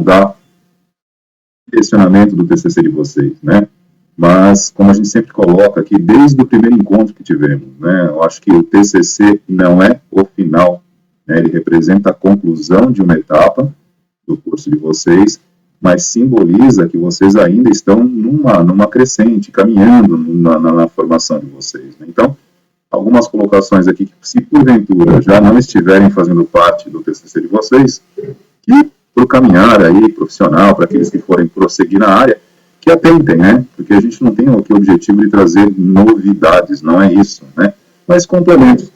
mudar o direcionamento do TCC de vocês, né? Mas, como a gente sempre coloca aqui, desde o primeiro encontro que tivemos, né? Eu acho que o TCC não é o final, né? Ele representa a conclusão de uma etapa do curso de vocês, mas simboliza que vocês ainda estão numa crescente, caminhando na formação de vocês, né? Então, algumas colocações aqui que, se porventura já não estiverem fazendo parte do TCC de vocês, que para o caminhar aí profissional, para aqueles que forem prosseguir na área, que atentem, né? Porque a gente não tem aqui o objetivo de trazer novidades, não é isso, né? Mas complementos.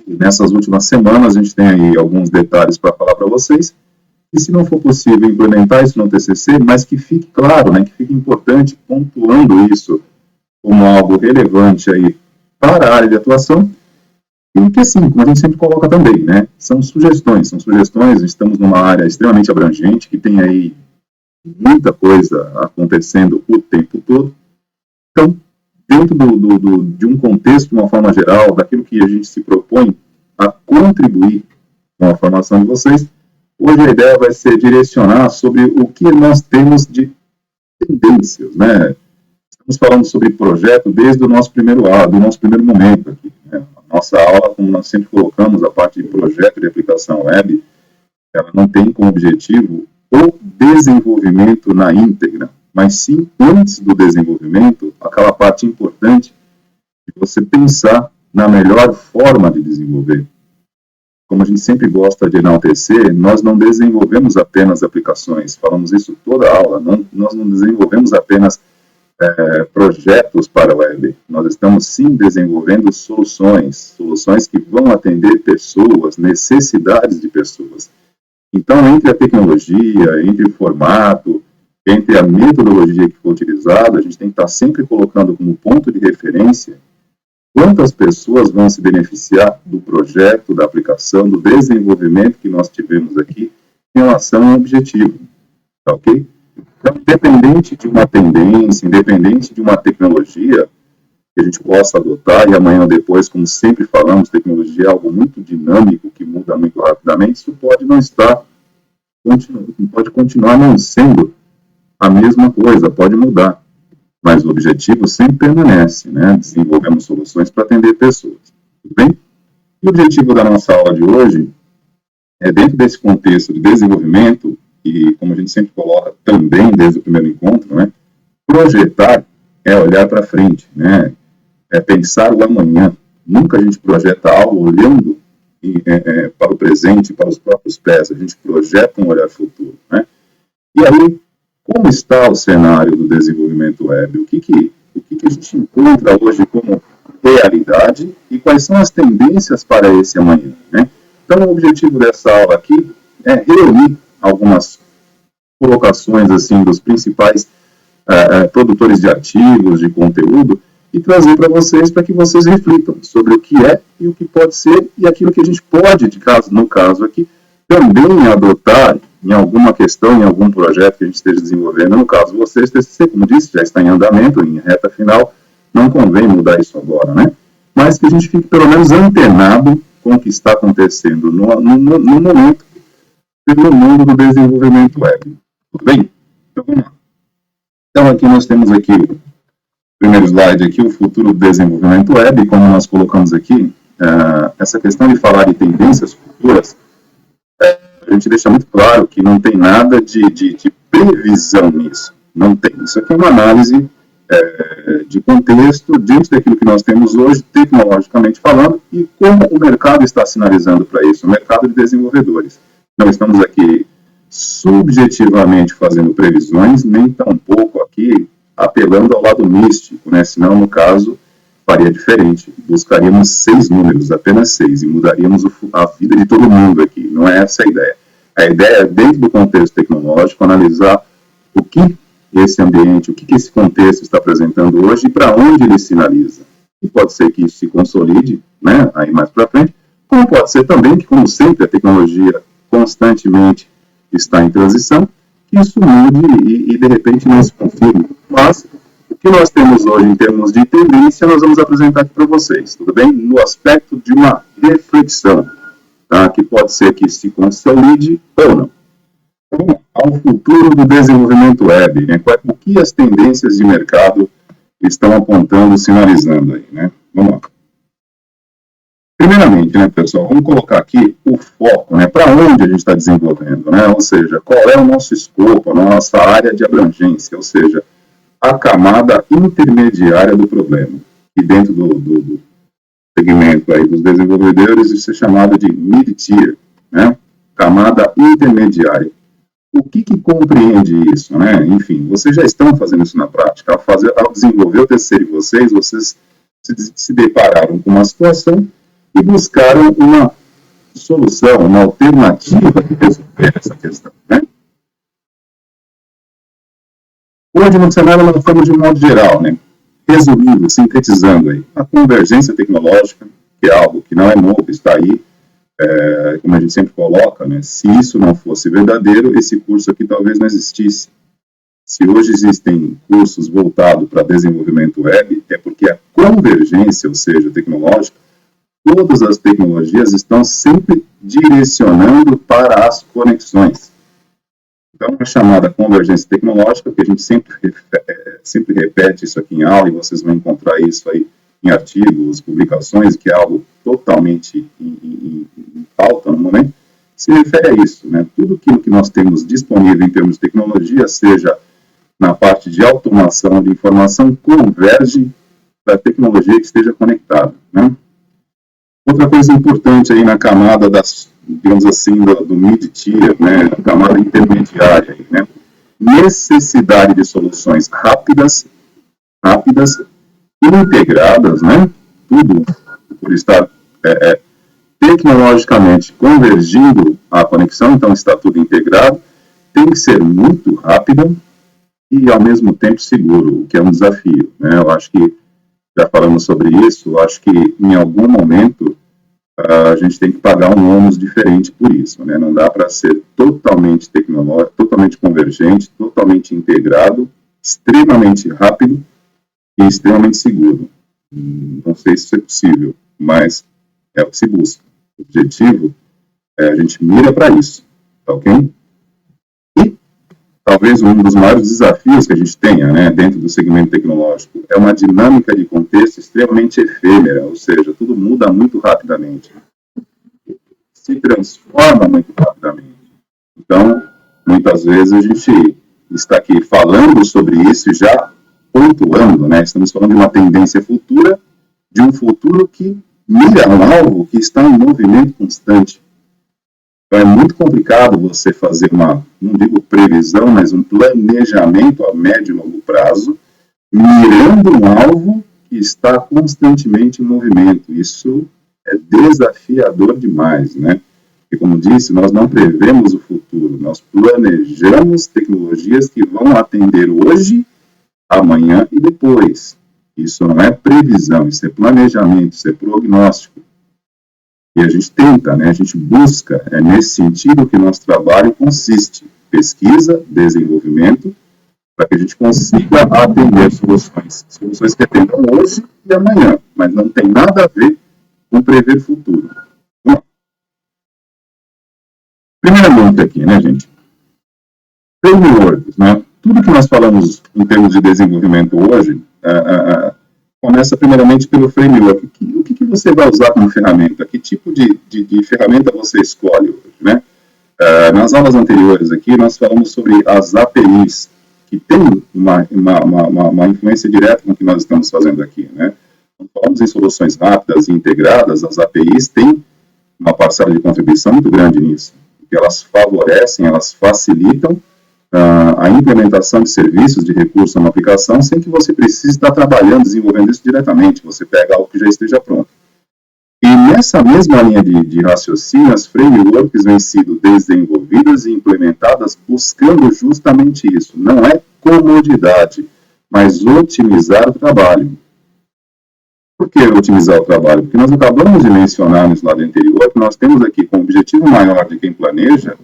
E nessas últimas semanas a gente tem aí alguns detalhes para falar para vocês, e se não for possível implementar isso no TCC, mas que fique claro, né? Que fique importante pontuando isso como algo relevante aí para a área de atuação, e que, assim, como a gente sempre coloca também, né, são sugestões, estamos numa área extremamente abrangente, que tem aí muita coisa acontecendo o tempo todo. Então, dentro de um contexto, de uma forma geral, daquilo que a gente se propõe a contribuir com a formação de vocês, hoje a ideia vai ser direcionar sobre o que nós temos de tendências, né? Estamos falando sobre projeto desde o nosso primeiro momento aqui, né? A nossa aula, como nós sempre colocamos, a parte de projeto de aplicação web, ela não tem como objetivo o desenvolvimento na íntegra, mas sim, antes do desenvolvimento, aquela parte importante de você pensar na melhor forma de desenvolver. Como a gente sempre gosta de enaltecer, nós não desenvolvemos apenas aplicações, falamos isso toda a aula, nós não desenvolvemos apenas projetos para a web. Nós estamos, sim, desenvolvendo soluções que vão atender pessoas, necessidades de pessoas. Então, entre a tecnologia, entre o formato, entre a metodologia que for utilizada, a gente tem que estar sempre colocando como ponto de referência quantas pessoas vão se beneficiar do projeto, da aplicação, do desenvolvimento que nós tivemos aqui em relação ao objetivo. Tá ok? Então, independente de uma tendência, independente de uma tecnologia que a gente possa adotar, e amanhã ou depois, como sempre falamos, tecnologia é algo muito dinâmico, que muda muito rapidamente, isso pode não estar, pode continuar não sendo a mesma coisa, pode mudar, mas o objetivo sempre permanece, né? Desenvolvemos soluções para atender pessoas, tudo bem? E o objetivo da nossa aula de hoje é, dentro desse contexto de desenvolvimento, e como a gente sempre coloca também desde o primeiro encontro, né, projetar é olhar para frente, né, é pensar o amanhã. Nunca a gente projeta algo olhando para o presente, para os próprios pés, a gente projeta um olhar futuro, né. E aí, como está o cenário do desenvolvimento web? O que a gente encontra hoje como realidade e quais são as tendências para esse amanhã, né? Então, o objetivo dessa aula aqui é reunir algumas colocações assim dos principais produtores de artigos, de conteúdo, e trazer para vocês, para que vocês reflitam sobre o que é e o que pode ser, e aquilo que a gente pode, no caso aqui, também adotar em alguma questão, em algum projeto que a gente esteja desenvolvendo. No caso, vocês, TCC, como disse, já está em andamento, em reta final, não convém mudar isso agora, né? Mas que a gente fique pelo menos antenado com o que está acontecendo no momento e no mundo do desenvolvimento web. Tudo bem? Então, vamos lá. Então, aqui nós temos aqui o primeiro slide, aqui, o futuro do desenvolvimento web, como nós colocamos aqui, essa questão de falar de tendências futuras, a gente deixa muito claro que não tem nada de previsão nisso. Não tem. Isso aqui é uma análise de contexto diante daquilo que nós temos hoje, tecnologicamente falando, e como o mercado está sinalizando para isso, o mercado de desenvolvedores. Não estamos aqui subjetivamente fazendo previsões, nem tampouco aqui apelando ao lado místico, né? Senão, no caso, faria diferente. Buscaríamos 6 números, apenas 6, e mudaríamos a vida de todo mundo aqui. Não é essa a ideia. A ideia é, dentro do contexto tecnológico, analisar o que esse ambiente, o que esse contexto está apresentando hoje e para onde ele sinaliza. E pode ser que isso se consolide, né, aí mais para frente, como pode ser também que, como sempre, a tecnologia constantemente está em transição, que isso mude e de repente não se confirme. Mas o que nós temos hoje em termos de tendência, nós vamos apresentar aqui para vocês, tudo bem? No aspecto de uma reflexão, tá? Que pode ser que se consolide ou não. Então, ao futuro do desenvolvimento web, né? O que as tendências de mercado estão apontando, sinalizando aí, né? Vamos lá. Primeiramente, né, pessoal, vamos colocar aqui o foco, né, para onde a gente está desenvolvendo, né, ou seja, qual é o nosso escopo, a nossa área de abrangência, ou seja, a camada intermediária do problema. E dentro do segmento aí dos desenvolvedores, isso é chamado de mid-tier, né, camada intermediária. O que compreende isso, né? Enfim, vocês já estão fazendo isso na prática. Ao desenvolver o TCC de vocês se depararam com uma situação e buscaram uma solução, uma alternativa de resolver essa questão, né? Hoje, no cenário, nós estamos de um modo geral, né? Resumindo, sintetizando aí, a convergência tecnológica, que é algo que não é novo, está aí, como a gente sempre coloca, né? Se isso não fosse verdadeiro, esse curso aqui talvez não existisse. Se hoje existem cursos voltados para desenvolvimento web, é porque a convergência, ou seja, tecnológica, todas as tecnologias estão sempre direcionando para as conexões. Então, é chamada convergência tecnológica, que a gente sempre repete isso aqui em aula, e vocês vão encontrar isso aí em artigos, publicações, que é algo totalmente em pauta no momento, se refere a isso, né? Tudo aquilo que nós temos disponível em termos de tecnologia, seja na parte de automação de informação, converge para a tecnologia que esteja conectada, né? Outra coisa importante aí na camada digamos assim, do mid-tier, né, a camada intermediária, aí, né, necessidade de soluções rápidas, integradas, né, tudo por estar tecnologicamente convergindo a conexão, então está tudo integrado, tem que ser muito rápida e ao mesmo tempo seguro, o que é um desafio, né, eu acho que já falamos sobre isso, eu acho que em algum momento a gente tem que pagar um ônus diferente por isso, né? Não dá para ser totalmente tecnológico, totalmente convergente, totalmente integrado, extremamente rápido e extremamente seguro. Não sei se isso é possível, mas é o que se busca. O objetivo a gente mira para isso, tá ok? E talvez um dos maiores desafios que a gente tenha, né, dentro do segmento tecnológico é uma dinâmica de contexto extremamente efêmera, ou seja, tudo muda muito rapidamente, se transforma muito rapidamente. Então, muitas vezes a gente está aqui falando sobre isso e já pontuando, né, estamos falando de uma tendência futura, de um futuro que mira um alvo que está em movimento constante. Então, é muito complicado você fazer não digo previsão, mas um planejamento a médio e longo prazo, mirando um alvo que está constantemente em movimento. Isso é desafiador demais, né? Porque, como disse, nós não prevemos o futuro, nós planejamos tecnologias que vão atender hoje, amanhã e depois. Isso não é previsão, isso é planejamento, isso é prognóstico. E a gente tenta, né, a gente busca, é nesse sentido que nosso trabalho consiste. Pesquisa, desenvolvimento, para que a gente consiga atender soluções que atendam hoje e amanhã, mas não tem nada a ver com prever futuro. Bom, primeiramente aqui, né, gente? Frameworks, né? Tudo que nós falamos em termos de desenvolvimento hoje, começa primeiramente pelo framework. O que você vai usar como ferramenta? Que tipo de ferramenta você escolhe hoje, né? Nas aulas anteriores aqui, nós falamos sobre as APIs, que tem uma influência direta com o que nós estamos fazendo aqui, né? Quando falamos em soluções rápidas e integradas, as APIs têm uma parcela de contribuição muito grande nisso, porque elas favorecem, elas facilitam a implementação de serviços, de recursos numa aplicação, sem que você precise estar trabalhando, desenvolvendo isso diretamente. Você pega algo que já esteja pronto. E nessa mesma linha de raciocínio, as frameworks vêm sido desenvolvidas e implementadas buscando justamente isso. Não é comodidade, mas otimizar o trabalho. Por que otimizar o trabalho? Porque nós acabamos de mencionar no slide anterior que nós temos aqui como objetivo maior de quem planejar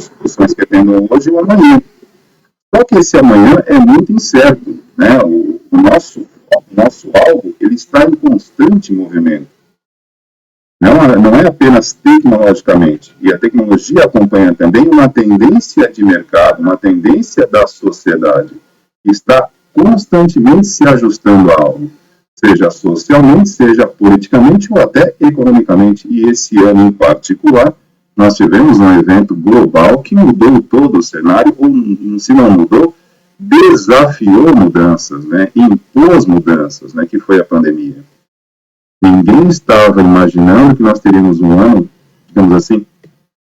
soluções que atendam hoje ou amanhã. Só que esse amanhã é muito incerto, né? O nosso alvo, ele está em constante movimento. Não é apenas tecnologicamente, e a tecnologia acompanha também uma tendência de mercado, uma tendência da sociedade, que está constantemente se ajustando a algo, seja socialmente, seja politicamente ou até economicamente. E esse ano em particular, nós tivemos um evento global que mudou todo o cenário, ou se não mudou, desafiou mudanças, né, impôs mudanças, né, que foi a pandemia. Ninguém estava imaginando que nós teríamos um ano, digamos assim,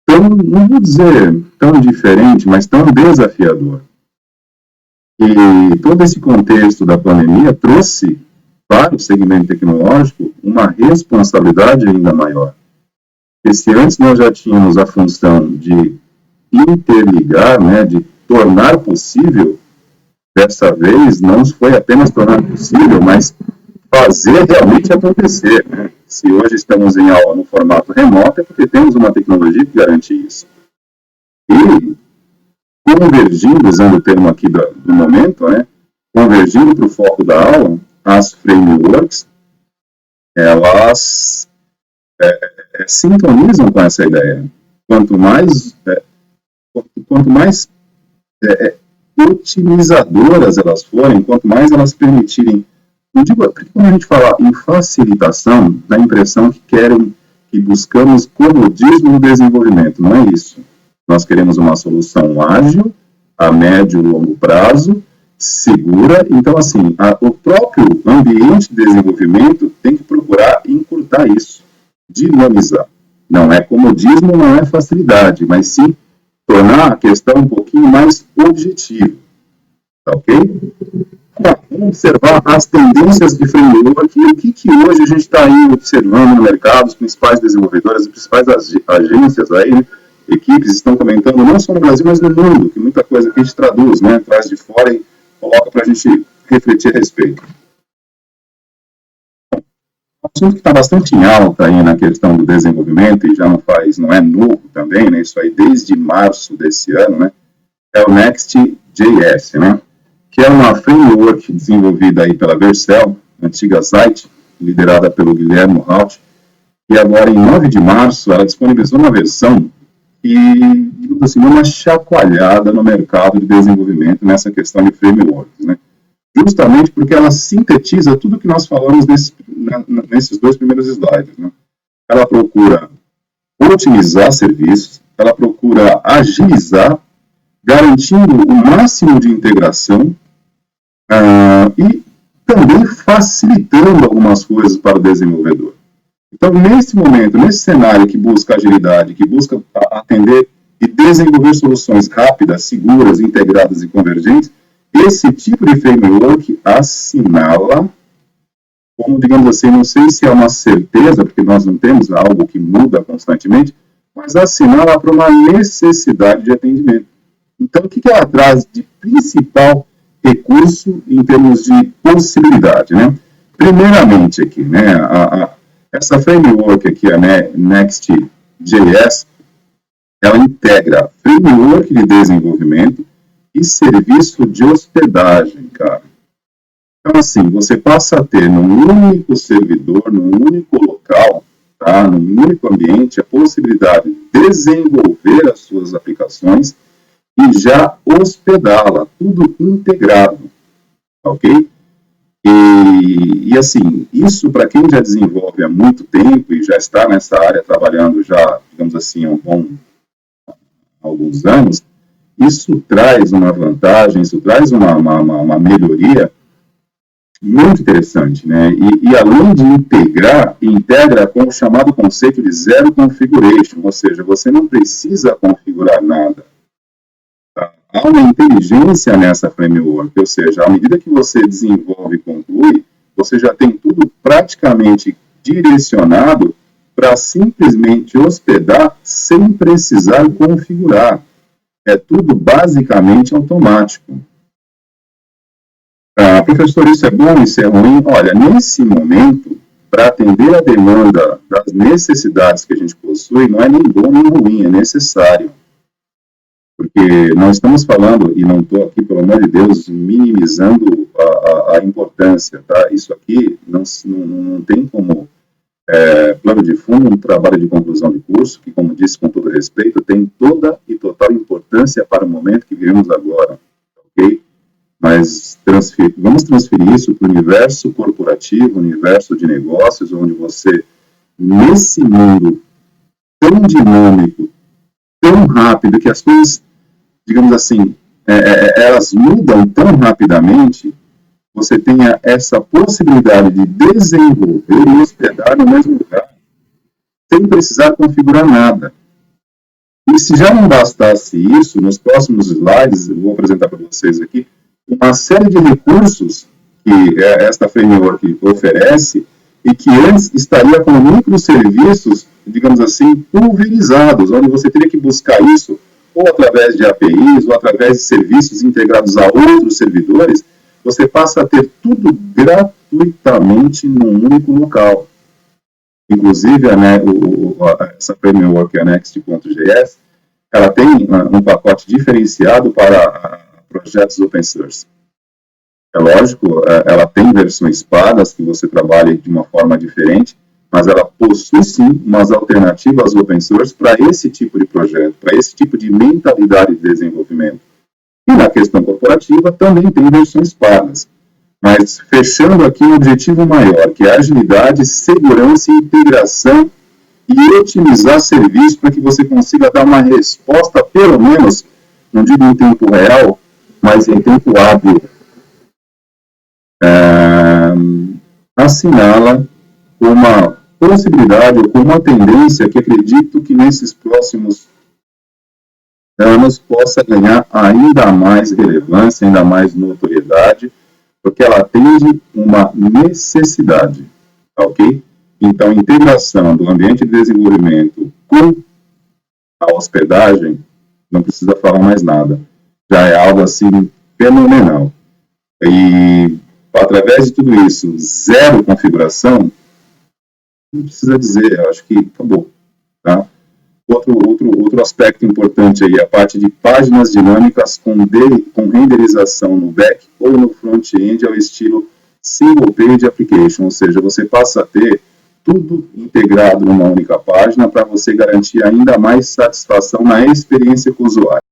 tão, não vou dizer tão diferente, mas tão desafiador. E todo esse contexto da pandemia trouxe para o segmento tecnológico uma responsabilidade ainda maior. Porque se antes nós já tínhamos a função de interligar, né, de tornar possível, dessa vez não foi apenas tornar possível, mas fazer realmente acontecer, né? Se hoje estamos em aula no formato remoto, é porque temos uma tecnologia que garante isso. E, convergindo, usando o termo aqui do momento, né? Convergindo para o foco da aula, as frameworks, elas sintonizam com essa ideia. Quanto mais otimizadoras elas forem, quanto mais elas permitirem, não digo, porque quando a gente fala em facilitação, dá a impressão que buscamos comodismo no desenvolvimento. Não é isso. Nós queremos uma solução ágil, a médio e longo prazo, segura. Então, assim, o próprio ambiente de desenvolvimento tem que procurar encurtar isso, dinamizar. Não é comodismo, não é facilidade, mas sim tornar a questão um pouquinho mais objetiva. Tá ok? Vamos observar as tendências de framework e o que hoje a gente está aí observando no mercado, os principais desenvolvedores, as principais agências aí, né, equipes estão comentando, não só no Brasil, mas no mundo, que muita coisa que a gente traduz, né, traz de fora e coloca para a gente refletir a respeito. Um assunto que está bastante em alta aí na questão do desenvolvimento, e já não é novo também, né, isso aí desde março desse ano, né, é o Next.js, né, que é uma framework desenvolvida aí pela Vercel, antiga site, liderada pelo Guilherme Haut, e agora em 9 de março ela disponibilizou uma versão que, digamos assim, uma chacoalhada no mercado de desenvolvimento nessa questão de frameworks, né? Justamente porque ela sintetiza tudo que nós falamos nesses dois primeiros slides, né? Ela procura otimizar serviços, ela procura agilizar, garantindo o máximo de integração e também facilitando algumas coisas para o desenvolvedor. Então, nesse momento, nesse cenário que busca agilidade, que busca atender e desenvolver soluções rápidas, seguras, integradas e convergentes, esse tipo de framework assinala, como, digamos assim, não sei se é uma certeza, porque nós não temos algo que muda constantemente, mas assinala para uma necessidade de atendimento. Então, o que ela traz de principal recurso em termos de possibilidade, né? Primeiramente aqui, né, essa framework aqui, a Next.js, ela integra framework de desenvolvimento e serviço de hospedagem, cara. Então, assim, você passa a ter num único servidor, num único local, tá, num único ambiente, a possibilidade de desenvolver as suas aplicações e já hospedá-la, tudo integrado, ok? E assim, isso para quem já desenvolve há muito tempo e já está nessa área trabalhando já, digamos assim, há alguns anos, isso traz uma vantagem, isso traz uma melhoria muito interessante, né? E além de integra com o chamado conceito de zero configuration, ou seja, você não precisa configurar nada. Há uma inteligência nessa framework, ou seja, à medida que você desenvolve e conclui, você já tem tudo praticamente direcionado para simplesmente hospedar sem precisar configurar. É tudo basicamente automático. Professor, isso é bom, isso é ruim? Olha, nesse momento, para atender a demanda das necessidades que a gente possui, não é nem bom nem ruim, é necessário. Porque nós estamos falando, e não estou aqui, pelo amor de Deus, minimizando a importância, tá? Isso aqui não tem como plano de fundo, um trabalho de conclusão de curso, que, como disse, com todo respeito, tem toda e total importância para o momento que vivemos agora, ok? Mas vamos transferir isso para o universo corporativo, universo de negócios, onde você, nesse mundo tão dinâmico, tão rápido, que as coisas, digamos assim, elas mudam tão rapidamente, você tenha essa possibilidade de desenvolver e hospedar no mesmo lugar, sem precisar configurar nada. E se já não bastasse isso, nos próximos slides, eu vou apresentar para vocês aqui, uma série de recursos que esta framework oferece e que antes estaria com microserviços, digamos assim, pulverizados, onde você teria que buscar isso ou através de APIs, ou através de serviços integrados a outros servidores, você passa a ter tudo gratuitamente num único local. Inclusive, essa framework, a Next.js, ela tem um pacote diferenciado para projetos open source. É lógico, ela tem versões pagas que você trabalha de uma forma diferente, mas ela possui sim umas alternativas open source para esse tipo de projeto, para esse tipo de mentalidade de desenvolvimento. E na questão corporativa também tem versões pagas. Mas fechando aqui um objetivo maior, que é agilidade, segurança, integração e otimizar serviço para que você consiga dar uma resposta, pelo menos, não digo em tempo real, mas em tempo hábil. Assinala uma possibilidade ou uma tendência que acredito que nesses próximos anos possa ganhar ainda mais relevância, ainda mais notoriedade, porque ela atende uma necessidade, ok? Então, integração do ambiente de desenvolvimento com a hospedagem, não precisa falar mais nada. Já é algo, assim, fenomenal. E, através de tudo isso, zero configuração, não precisa dizer, eu acho que acabou, tá? Outro aspecto importante aí, a parte de páginas dinâmicas com renderização no back ou no front-end ao estilo single page application, ou seja, você passa a ter tudo integrado numa única página para você garantir ainda mais satisfação na experiência com o usuário.